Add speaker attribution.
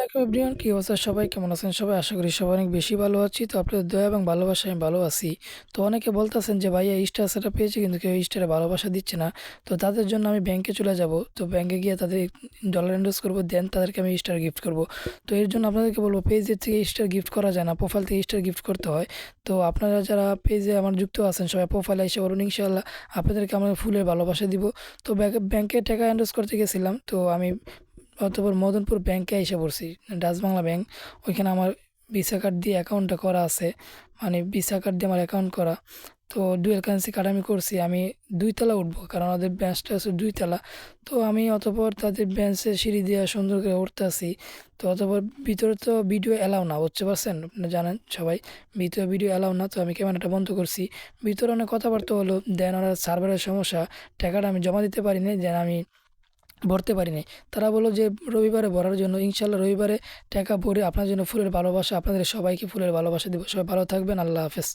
Speaker 1: আলাইকুম এভরিওয়ান, কি অবস্থা? সবাই কেমন আছেন? সবাই আশা করি সবাই অনেক বেশি ভালো আছি। তো আপনাদের দয়া এবং ভালোবাসায় আমি ভালো আছি। তো অনেকে বলতেছেন যে ভাইয়া স্টার সেটআপ পেয়েছি কিন্তু কেউ স্টারে ভালোবাসা দিচ্ছে না। তো তাদের জন্য আমি ব্যাংকে চলে যাব। তো ব্যাংকে গিয়ে তাদের ডলার ইনভেস্ট করবো, দেন তাদেরকে আমি স্টার গিফট করব। তো এর জন্য আপনাদেরকে বলবো, পেজের থেকে স্টার গিফট করা যায় না, প্রোফাইল থেকে স্টার গিফট করতে হয়। তো আপনারা যারা পেজে আমার যুক্ত আছেন সবাই প্রোফাইলে এসে বলুন, ইনশাআল্লাহ আপনাদেরকে আমরা ফুলের ভালোবাসা দিব। তো ব্যাংকে টাকা ইনভেস্ট করতে গেছিলাম, তো আমি অতঃপর মদনপুর ব্যাংকে এসে পড়ছি, ডাচ বাংলা ব্যাংক। ওইখানে আমার ভিসা কার্ড দিয়ে অ্যাকাউন্টটা করা আছে, মানে ভিসা কার্ড দিয়ে আমার অ্যাকাউন্ট করা। তো ডুয়েল কারেন্সি কার্ড আমি করছি। আমি 2 তলা উঠবো, কারণ আমাদের ব্যাঞ্চটা আছে 2 তলা। তো আমি অতঃপর তাদের বেঞ্চে সিঁড়ি দিয়ে সুন্দর করে উঠতেছি। তো অতঃপর ভিতরে তো ভিডিও অ্যালাউ না, বুঝতে পারছেন? আপনি জানেন সবাই, ভিতরে ভিডিও অ্যালাউ না। তো আমি ক্যামেরাটা বন্ধ করছি। ভিতরে অনেক কথাবার্তা হলো, দেন ওরা সার্ভারের সমস্যা, টাকাটা আমি জমা দিতে পারিনি, যেন আমি ভরতে পারিনি। তারা বলল যে রবিবারে ভরার জন্য। ইনশাআল্লাহ রবিবারে টাকা ভরে আপনার জন্য ফুলের ভালোবাসা, আপনাদের সবাইকে ফুলের ভালোবাসা দিব। সবাই ভালো থাকবেন। আল্লাহ হাফেজ।